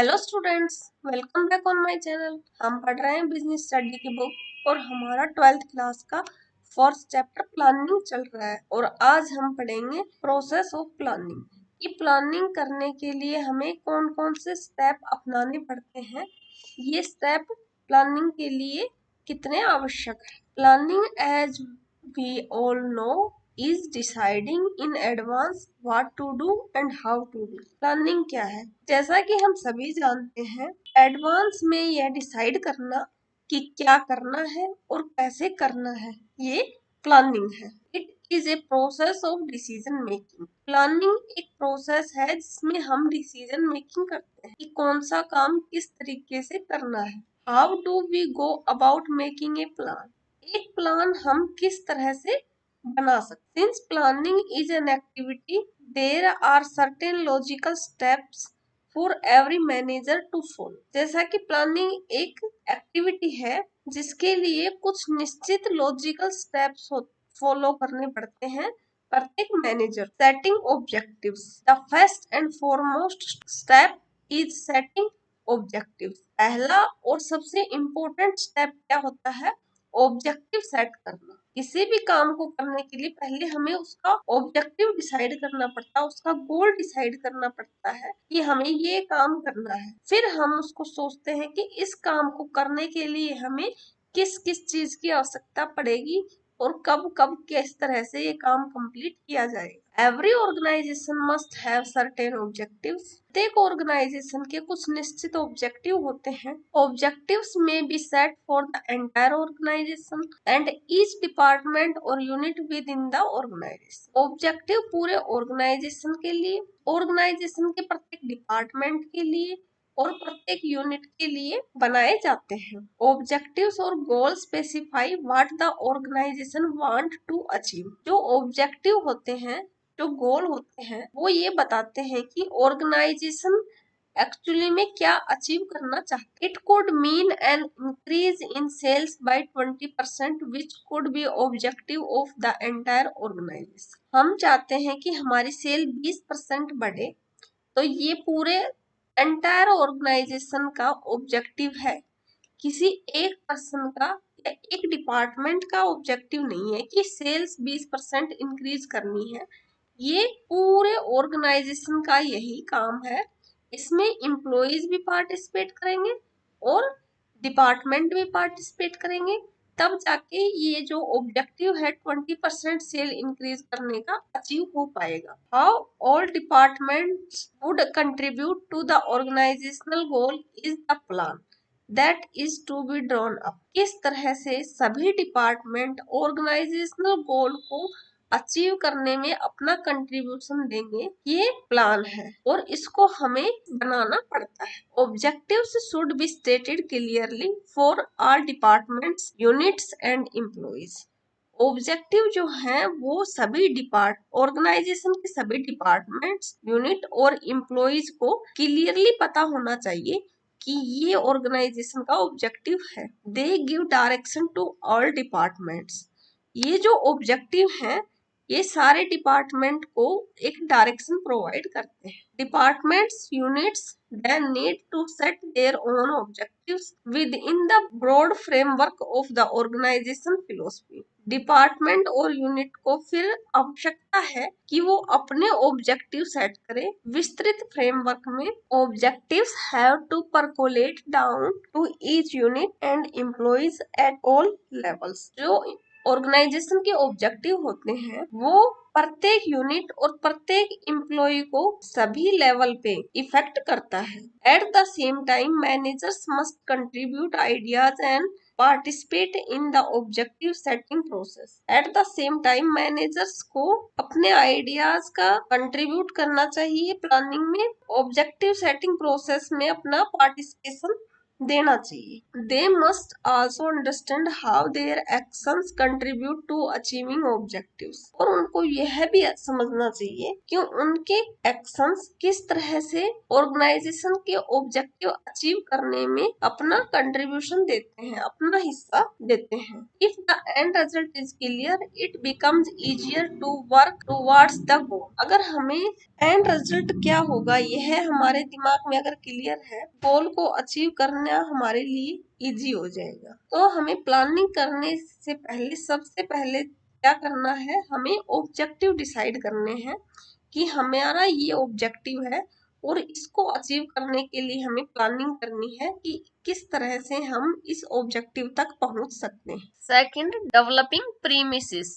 Hello students, welcome back on my channel. हम पढ़ रहे हैं बिजनेस स्टडी की बुक और हमारा 12th क्लास का फर्स्ट चैप्टर प्लानिंग चल रहा है। और आज हम पढ़ेंगे प्रोसेस ऑफ प्लानिंग। कि प्लानिंग करने के लिए हमें कौन कौन से स्टेप अपनाने पड़ते हैं, ये स्टेप प्लानिंग के लिए कितने आवश्यक है। Planning as we all know is deciding in advance what to do and how to do। Planning क्या है? जैसा कि हम सभी जानते हैं, एडवांस में यह डिसाइड करना कि क्या करना है और कैसे करना है, ये प्लानिंग है। It is a process of decision making. Planning एक प्रोसेस है जिसमें हम डिसीजन मेकिंग करते हैं कि कौन सा काम किस तरीके से करना है। How do we go about making a plan. एक प्लान हम किस तरह से बना सकते। Since planning is an activity, there are certain logical steps for every manager to follow। जैसा कि प्लानिंग एक एक्टिविटी है जिसके लिए कुछ निश्चित लॉजिकल स्टेप्स फॉलो करने पड़ते हैं प्रत्येक manager. Setting objectives. The first and foremost step is setting objectives. पहला और सबसे इम्पोर्टेंट स्टेप क्या होता है? ऑब्जेक्टिव सेट करना। किसी भी काम को करने के लिए पहले हमें उसका ऑब्जेक्टिव डिसाइड करना पड़ता है, उसका गोल डिसाइड करना पड़ता है कि हमें ये काम करना है। फिर हम उसको सोचते हैं कि इस काम को करने के लिए हमें किस किस चीज की आवश्यकता पड़ेगी और कब कब किस तरह से ये काम कंप्लीट किया जाएगा। Every organisation must have certain objectives. प्रत्येक ऑर्गेनाइजेशन के कुछ निश्चित ऑब्जेक्टिव होते हैं। ऑब्जेक्टिव्स में be set for the entire organisation and each department और unit within the organisation. Objective पूरे ऑर्गेनाइजेशन के लिए, ऑर्गेनाइजेशन के प्रत्येक डिपार्टमेंट के लिए और प्रत्येक यूनिट के लिए बनाए जाते हैं। ऑब्जेक्टिव्स और goal specify what the organisation want to achieve. जो ऑब्जेक्टिव होते हैं, जो गोल होते हैं, वो ये बताते हैं कि ऑर्गेनाइजेशन एक्चुअली में क्या अचीव करना चाहते। It could mean an increase in sales by 20% which could be objective of the entire organisation. हम चाहते हैं कि हमारी सेल 20% बढ़े, तो ये पूरे एंटायर ऑर्गेनाइजेशन का ऑब्जेक्टिव है। किसी एक पर्सन का या एक डिपार्टमेंट का ऑब्जेक्टिव नहीं है कि सेल्स 20% इंक्रीज करनी है। ये पूरे ऑर्गेनाइजेशन का यही काम है। इसमें एम्प्लॉइज भी पार्टिसिपेट करेंगे और डिपार्टमेंट भी पार्टिसिपेट करेंगे, तब जाके ये जो ऑब्जेक्टिव है 20% सेल इंक्रीज करने का अचीव हो पाएगा। How all departments would contribute to the organisational goal is the plan that is to be drawn up. किस तरह से सभी डिपार्टमेंट ऑर्गेनाइजेशनल गोल को अचीव करने में अपना कंट्रीब्यूशन देंगे, ये प्लान है और इसको हमें बनाना पड़ता है। Objectives should be stated clearly for all departments, units and employees. Objective जो है वो सभी ऑर्गेनाइजेशन के सभी डिपार्टमेंट्स, यूनिट और एम्प्लॉइज को क्लियरली पता होना चाहिए कि ये ऑर्गेनाइजेशन का ऑब्जेक्टिव है। They give direction to all departments. ये जो ऑब्जेक्टिव है ये सारे डिपार्टमेंट को एक डायरेक्शन प्रोवाइड करते हैं। Departments, units then need to set their own objectives within the broad framework of the organization philosophy। Department और यूनिट को फिर आवश्यकता है कि वो अपने ऑब्जेक्टिव सेट करें विस्तृत फ्रेमवर्क में। Objectives have to percolate down to each unit and employees at all levels. जो ऑर्गेनाइजेशन के ऑब्जेक्टिव होते हैं वो प्रत्येक यूनिट और प्रत्येक एम्प्लॉय को सभी लेवल पे इफेक्ट करता है। At the same time managers must contribute ideas and participate in the objective setting process. At the same time managers को अपने आइडियाज का कंट्रीब्यूट करना चाहिए प्लानिंग में, ऑब्जेक्टिव सेटिंग प्रोसेस में अपना पार्टिसिपेशन देना चाहिए। They must also understand how their actions contribute to achieving objectives, और उनको यह भी समझना चाहिए कि उनके एक्शंस किस तरह से ऑर्गेनाइजेशन के ऑब्जेक्टिव अचीव करने में अपना कंट्रीब्यूशन देते हैं, अपना हिस्सा देते हैं। If the end result is clear it becomes easier to work towards the goal. अगर हमें एंड रिजल्ट क्या होगा यह हमारे दिमाग में अगर क्लियर है, गोल को अचीव करना हमारे लिए इजी हो जाएगा। तो हमें प्लानिंग करने से पहले सबसे पहले क्या करना है, हमें ऑब्जेक्टिव डिसाइड करने हैं कि हमारा ये ऑब्जेक्टिव है और इसको अचीव करने के लिए हमें प्लानिंग करनी है कि किस तरह से हम इस ऑब्जेक्टिव तक पहुंच सकते हैं। Second, developing premises.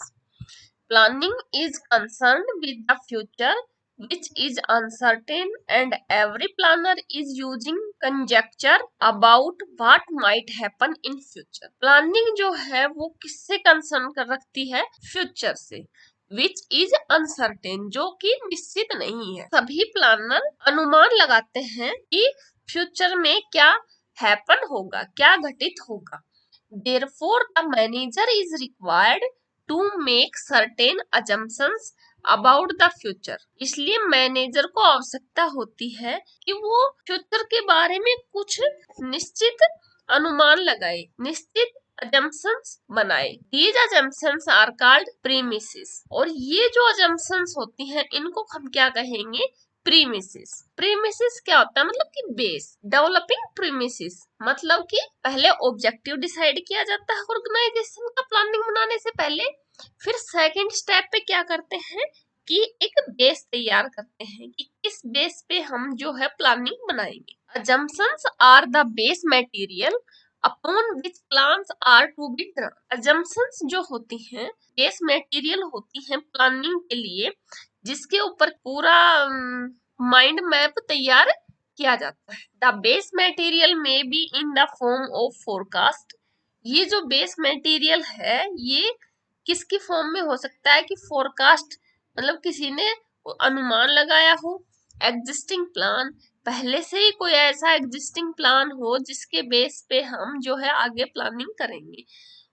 Planning is concerned with the future which is uncertain and every planner is using conjecture about what might happen in future. Planning जो है वो किससे कंसर्न कर रखती है, फ्यूचर से, विच इज अनसर्टेन, जो कि निश्चित नहीं है। सभी प्लानर अनुमान लगाते हैं कि फ्यूचर में क्या हैपन होगा, क्या घटित होगा। Therefore, the manager is required to make certain assumptions about the future. इसलिए मैनेजर को आवश्यकता होती है कि वो फ्यूचर के बारे में कुछ निश्चित अनुमान लगाए, निश्चित assumptions बनाए। These assumptions are called premises, और ये जो assumptions होती हैं इनको हम क्या कहेंगे, प्रीमिसिस। प्रीमिसिस क्या होता है, मतलब कि बेस। डेवलपिंग प्रीमिसिस मतलब कि पहले ऑब्जेक्टिव डिसाइड किया जाता है ऑर्गेनाइजेशन का प्लानिंग बनाने से पहले, फिर सेकंड स्टेप पे क्या करते हैं कि एक बेस तैयार करते हैं कि किस बेस पे हम जो है प्लानिंग बनाएंगे। Assumptions are the base material upon which plans are to be drawn. Assumptions जो होती हैं बेस मटेरियल होती हैं प्लानिंग के लिए, जिसके ऊपर पूरा माइंड मैप तैयार किया जाता है। द बेस मटेरियल में be in the form of forecast. ये जो बेस मटेरियल है ये किसकी फॉर्म में हो सकता है कि फोरकास्ट, मतलब किसी ने अनुमान लगाया हो, एग्जिस्टिंग प्लान, पहले से ही कोई ऐसा एग्जिस्टिंग प्लान हो जिसके बेस पे हम जो है आगे प्लानिंग करेंगे,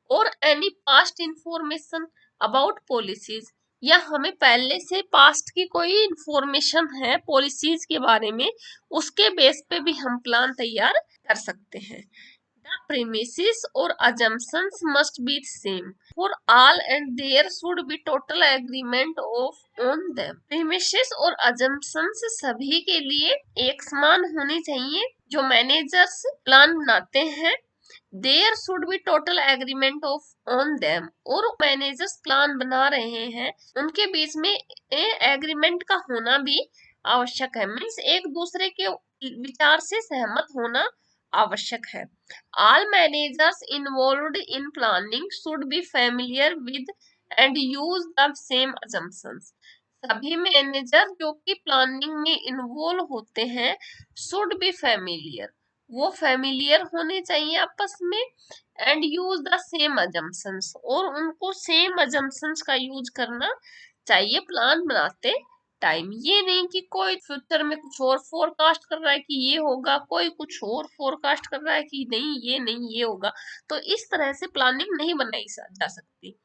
और any past information about policies, या हमें पहले से पास्ट की कोई इंफॉर्मेशन है पॉलिसीज के बारे में, उसके बेस पे भी हम प्लान तैयार कर सकते हैं। The premises or assumptions must be same for all and there should be total agreement on them. Premises और assumptions सभी के लिए एक समान होनी चाहिए। जो मैनेजर्स प्लान बनाते हैं there should be total agreement of on them, और मैनेजर्स प्लान बना रहे हैं उनके बीच में एग्रीमेंट का होना भी आवश्यक है, मीन्स एक दूसरे के विचार से सहमत होना आवश्यक है। All managers involved in planning should be familiar with and use the same assumptions. सभी मैनेजर जो कि प्लानिंग में इन्वॉल्व होते हैं शुड बी फेमिलियर, वो फेमिलियर होने चाहिए आपस में, and use the same assumptions, और उनको सेम अजम्पशंस का यूज करना चाहिए प्लान बनाते टाइम। ये नहीं कि कोई फ्यूचर में कुछ और फोरकास्ट कर रहा है कि ये होगा, कोई कुछ और फोरकास्ट कर रहा है कि नहीं ये होगा, तो इस तरह से प्लानिंग नहीं बनाई जा सकती।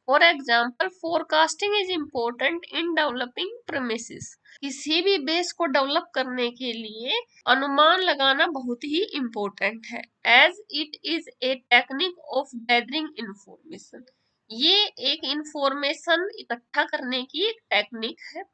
For example, forecasting is important in developing premises. किसी भी बेस को डेवलप करने के लिए अनुमान लगाना बहुत ही इम्पोर्टेंट है, as it is a technique of gathering information. ये एक इंफॉर्मेशन इकट्ठा करने की एक टेक्निक है।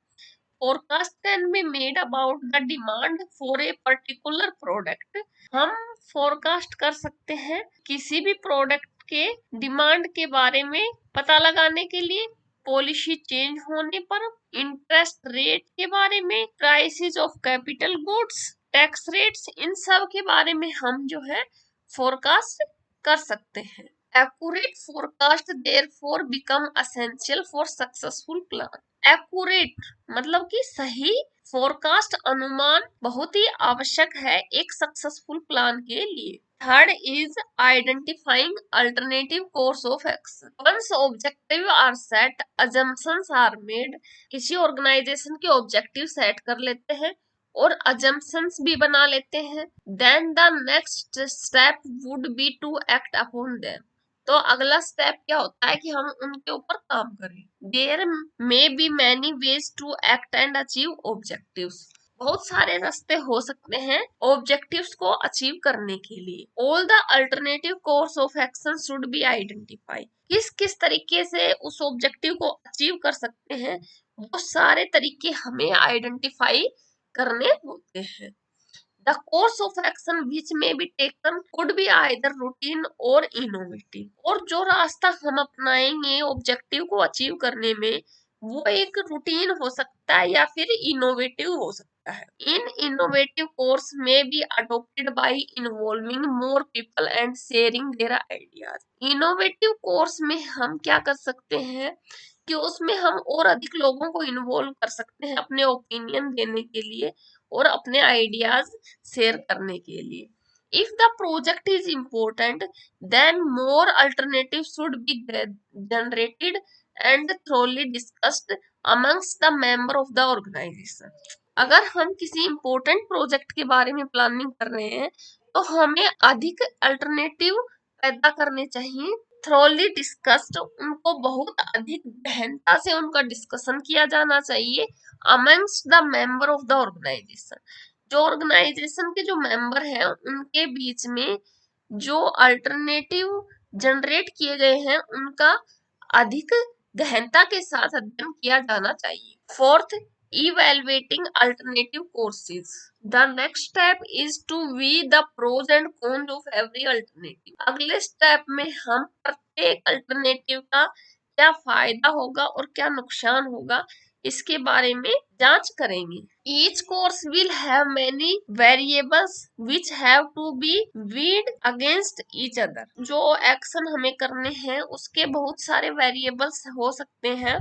Forecast can be made about the demand for a particular product. हम फोरकास्ट कर सकते हैं किसी भी प्रोडक्ट के डिमांड के बारे में पता लगाने के लिए, पॉलिसी चेंज होने पर, इंटरेस्ट रेट के बारे में, prices of capital goods, tax rates, इन सब के बारे में हम जो है फोरकास्ट कर सकते हैं। Accurate forecast therefore become essential for successful plan. Accurate मतलब कि सही फोरकास्ट अनुमान बहुत ही आवश्यक है एक सक्सेसफुल प्लान के लिए। Third is identifying alternative course of action. Once objective are set, assumptions are made. किसी ऑर्गेनाइजेशन के ऑब्जेक्टिव सेट कर लेते हैं और अजम्पशंस भी बना लेते हैं। Then the next step would be to act upon them. तो अगला स्टेप क्या होता है कि हम उनके ऊपर काम करें। There may be many ways to act and achieve objectives. बहुत सारे रास्ते हो सकते हैं ऑब्जेक्टिव्स को अचीव करने के लिए। All the alternative course of action should be identify. किस किस तरीके से उस ऑब्जेक्टिव को अचीव कर सकते हैं, वो सारे तरीके हमें आइडेंटिफाई करने होते हैं। The course of action which may be taken could be either routine or innovative। और जो रास्ता हम अपनाएंगे ऑब्जेक्टिव को अचीव करने में, वो एक रूटीन हो सकता है या फिर इनोवेटिव हो सकता है। इन इनोवेटिव कोर्स में B adopted by involving more people and sharing their ideas. Innovative course में हम क्या कर सकते हैं कि उसमें हम और अधिक लोगों को इन्वॉल्व कर सकते हैं अपने ओपिनियन देने के लिए और अपने आइडियाज शेयर करने के लिए। If the project is important, then more alternatives should be generated and thoroughly discussed amongst the member of the organization। अगर हम किसी इम्पोर्टेंट प्रोजेक्ट के बारे में प्लानिंग कर रहे हैं तो हमें अधिक अल्टरनेटिव पैदा करने चाहिए। थ्रोली डिस्कस्ड, उनको बहुत अधिक गहनता से उनका डिस्कशन किया जाना चाहिए amongst the member of the organisation. जो ऑर्गेनाइजेशन के जो मेंबर हैं उनके बीच में जो अल्टरनेटिव जनरेट किए गए हैं उनका अधिक गहनता के साथ अध्ययन किया जाना चाहिए। Fourth, evaluating alternative courses। The next step is to weigh the pros and cons of every alternative। अगले स्टेप में हम प्रत्येक अल्टरनेटिव का क्या फायदा होगा और क्या नुकसान होगा इसके बारे में जांच करेंगे। Each course will have many variables which have to be weighed against each other। जो एक्शन हमें करने हैं उसके बहुत सारे वेरिएबल्स हो सकते हैं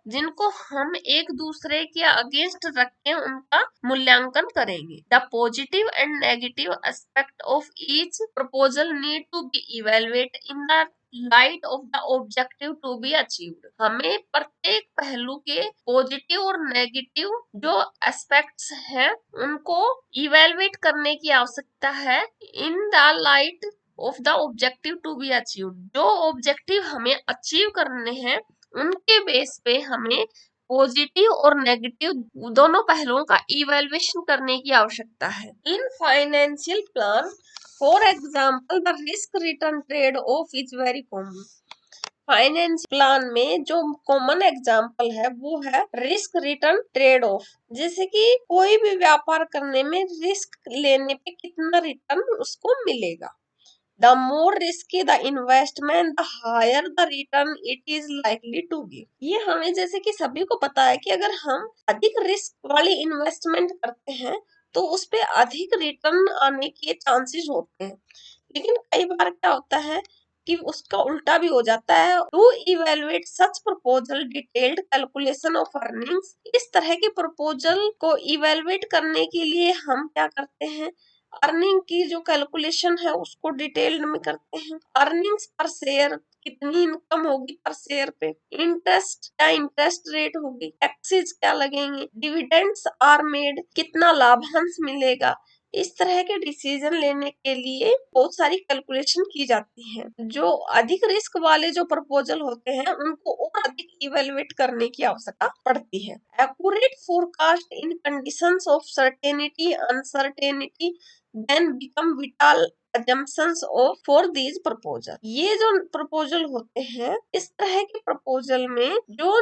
जिनको हम एक दूसरे के अगेंस्ट रख के उनका मूल्यांकन करेंगे। The positive and negative aspect of each proposal need to be evaluate in the light of the objective to be achieved. हमें प्रत्येक पहलू के पॉजिटिव और नेगेटिव जो एस्पेक्ट्स हैं उनको इवेलुएट करने की आवश्यकता है in the light of the objective to be achieved. जो ऑब्जेक्टिव हमें अचीव करने हैं उनके बेस पे हमें पॉजिटिव और नेगेटिव दोनों पहलुओं का इवैल्यूएशन करने की आवश्यकता है। In financial plan for example the risk return trade off is very common. Finance plan में जो कॉमन एग्जाम्पल है वो है रिस्क रिटर्न ट्रेड ऑफ। जैसे कि कोई भी व्यापार करने में रिस्क लेने पे कितना रिटर्न उसको मिलेगा। The more risky the investment, the higher the return it is likely to give। ये हमें जैसे कि सभी को पता है कि अगर हम अधिक रिस्क वाली इन्वेस्टमेंट करते हैं तो उस पे अधिक रिटर्न आने के चांसेस होते हैं। लेकिन कई बार क्या होता है कि उसका उल्टा भी हो जाता है। To evaluate such proposal detailed calculation of earnings. इस तरह के प्रपोजल को इवेलुएट करने के लिए हम क्या करते हैं, अर्निंग की जो कैलकुलेशन है उसको डिटेल्ड में करते हैं। अर्निंग्स पर शेयर कितनी इनकम होगी पर शेयर पे, इंटरेस्ट क्या इंटरेस्ट रेट होगी, टैक्सेस क्या लगेंगे, डिविडेंड्स आर मेड कितना लाभांश मिलेगा। इस तरह के डिसीजन लेने के लिए बहुत सारी कैलकुलेशन की जाती है। जो अधिक रिस्क वाले जो प्रपोजल होते हैं उनको और अधिक इवेलुएट करने की आवश्यकता पड़ती है। Accurate forecast in conditions of certainty uncertainty then become vital assumptions of for these proposal। ये जो प्रपोजल होते हैं इस तरह के प्रपोजल में जो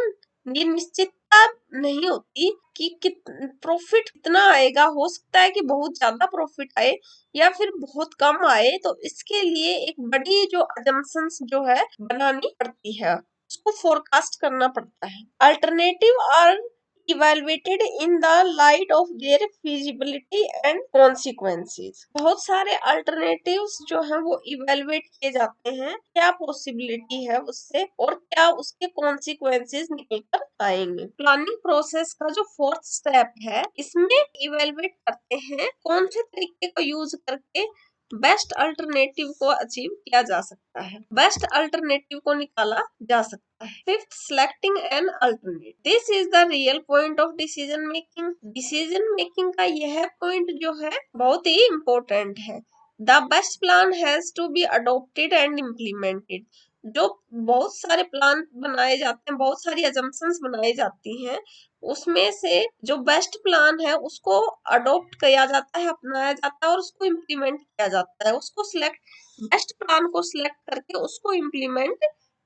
ये निश्चितता नहीं होती कि प्रॉफिट कितना आएगा, हो सकता है कि बहुत ज्यादा प्रॉफिट आए या फिर बहुत कम आए, तो इसके लिए एक बड़ी जो assumptions जो है बनानी पड़ती है, उसको फोरकास्ट करना पड़ता है। Alternative are evaluated in the light of their feasibility and consequences। बहुत सारे alternatives जो हैं वो evaluate किए जाते हैं, क्या possibility है उससे और क्या उसके consequences निकल कर आएंगे। प्लानिंग प्रोसेस का जो फोर्थ स्टेप है इसमें evaluate करते हैं कौन से तरीके को यूज करके बेस्ट अल्टरनेटिव को अचीव किया जा सकता है, बेस्ट अल्टरनेटिव को निकाला जा सकता है। Fifth, selecting an alternate, this is the real point of decision making. Decision making का यह पॉइंट जो है बहुत ही इम्पोर्टेंट है। The best plan has to be adopted and implemented. जो बहुत सारे प्लान बनाए जाते हैं, बहुत सारी अजम्पशंस बनाई जाती हैं, उसमें से जो बेस्ट प्लान है उसको अडॉप्ट किया जाता है, अपनाया जाता है और उसको इम्प्लीमेंट किया जाता है। उसको सिलेक्ट बेस्ट प्लान को सिलेक्ट करके उसको इम्प्लीमेंट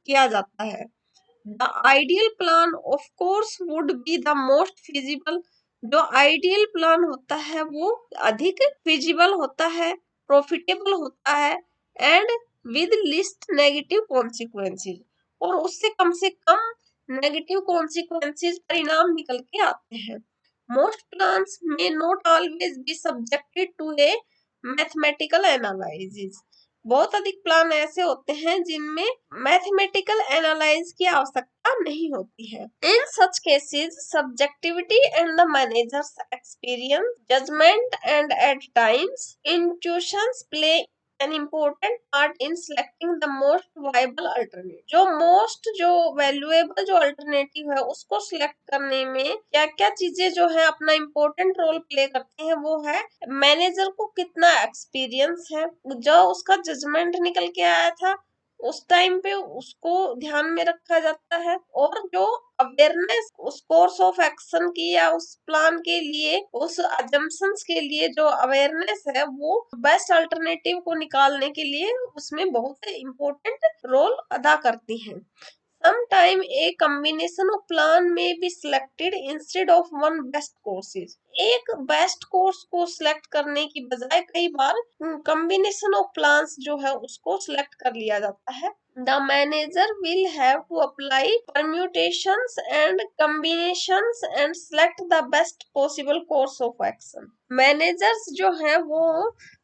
किया जाता है। The ideal plan of course would be the most feasible. जो आइडियल प्लान होता है वो अधिक फिजिबल होता है, प्रॉफिटेबल होता है and with list negative consequences, और उससे कम से कम नेगेटिव कॉन्सिक्वेंसेस परिणाम निकल के आते हैं। Most plans may not always be subjected to a mathematical analysis. बहुत अधिक प्लान ऐसे होते हैं जिनमें मैथमेटिकल एनालाइज की आवश्यकता नहीं होती है। In such cases subjectivity and the manager's experience, judgement and at times intuitions play an important part in selecting the most viable alternative। जो वैल्यूएबल जो अल्टरनेटिव है उसको सिलेक्ट करने में क्या क्या चीजें जो है अपना इम्पोर्टेंट रोल प्ले करती हैं, वो है मैनेजर को कितना एक्सपीरियंस है, जो उसका जजमेंट निकल के आया था उस टाइम पे उसको ध्यान में रखा जाता है, और जो अवेयरनेस उस कोर्स ऑफ एक्शन की या उस प्लान के लिए, उस अजम्पशंस के लिए जो अवेयरनेस है वो बेस्ट अल्टरनेटिव को निकालने के लिए उसमें बहुत इम्पोर्टेंट रोल अदा करती है। Sometime a combination of plan may be selected instead of one best courses। एक बेस्ट कोर्स को सिलेक्ट करने की बजाय कई बार कॉम्बिनेशन ऑफ प्लान्स जो है उसको सिलेक्ट कर लिया जाता है। The manager will have to apply permutations and combinations and select the best possible course of action। Managers जो है वो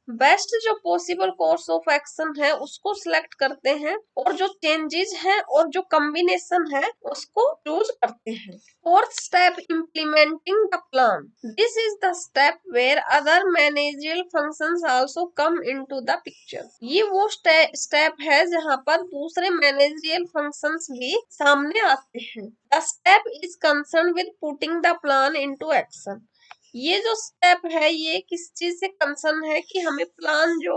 बेस्ट जो पॉसिबल कोर्स ऑफ एक्शन है उसको सिलेक्ट करते हैं, और जो चेंजेस हैं और जो कॉम्बिनेशन है उसको चूज करते हैं। Fourth step, implementing the plan, this is the step where other managerial functions also come into the picture. ये वो स्टेप है जहाँ पर दूसरे मैनेजरियल फंक्शंस भी सामने आते हैं। The step is concern with putting the plan into action. ये जो स्टेप है ये किस चीज से कंसर्न है कि हमें प्लान जो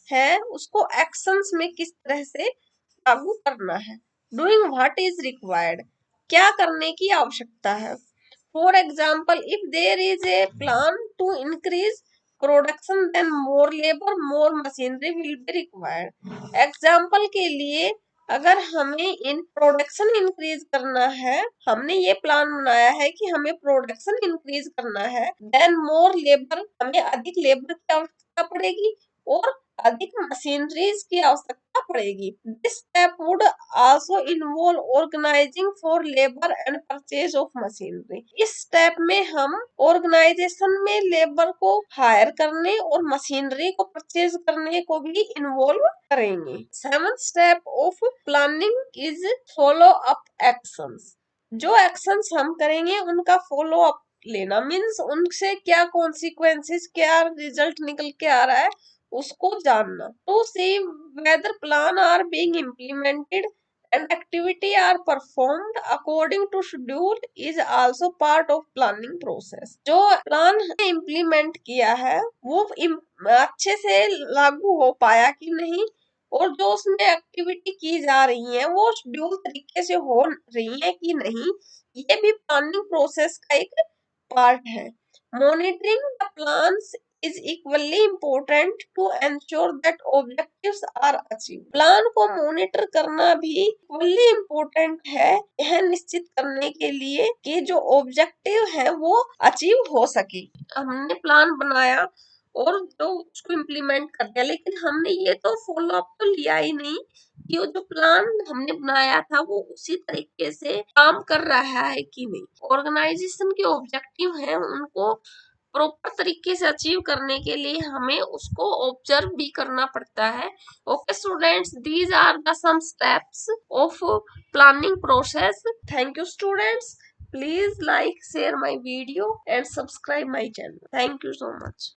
है उसको एक्शंस में किस तरह से लागू करना है। डूइंग व्हाट इज रिक्वायर्ड, क्या करने की आवश्यकता है। For example, if there is a plan to increase production then more labour more machinery will be required. Example के लिए, अगर हमें इन प्रोडक्शन इंक्रीज करना है, हमने ये प्लान बनाया है कि हमें प्रोडक्शन इंक्रीज करना है, देन मोर लेबर, हमें अधिक लेबर की आवश्यकता पड़ेगी और अधिक मशीनरीज की आवश्यकता पड़ेगी। This step would also involve organising for labour and purchase of machinery. इस स्टेप में हम ऑर्गेनाइजेशन में लेबर को हायर करने और मशीनरी को परचेज करने को भी इन्वॉल्व करेंगे। Seventh step of planning is follow up actions. जो एक्शंस हम करेंगे उनका फॉलो अप लेना, मीन्स उनसे क्या कॉन्सिक्वेंसेस, क्या रिजल्ट निकल के आ रहा है उसको जानना। To see whether plan are being implemented and activity are performed according to schedule is also part of planning process. जो प्लान इम्प्लीमेंट किया है वो अच्छे से लागू हो पाया कि नहीं, और जो उसमें एक्टिविटी की जा रही है वो शेड्यूल तरीके से हो रही है कि नहीं, ये भी प्लानिंग प्रोसेस का एक पार्ट है। Monitoring the plans is equally important to ensure that objectives are achieved। Plan को मॉनिटर करना भी इक्वली इम्पोर्टेंट है यह निश्चित करने के लिए कि जो ऑब्जेक्टिव है वो अचीव हो सके। हमने प्लान बनाया और जो उसको इम्प्लीमेंट कर दिया, लेकिन हमने ये तो फॉलो अप तो लिया ही नहीं कि वो जो प्लान हमने बनाया था वो उसी तरीके से काम कर रहा है कि नहीं। ऑर्गेनाइजेशन के ऑब्जेक्टिव हैं उनको प्रॉपर तरीके से अचीव करने के लिए हमें उसको ऑब्जर्व भी करना पड़ता है। Okay students, these are the some steps of planning process. Thank you students, please like, share my video and subscribe my channel। Thank you so much।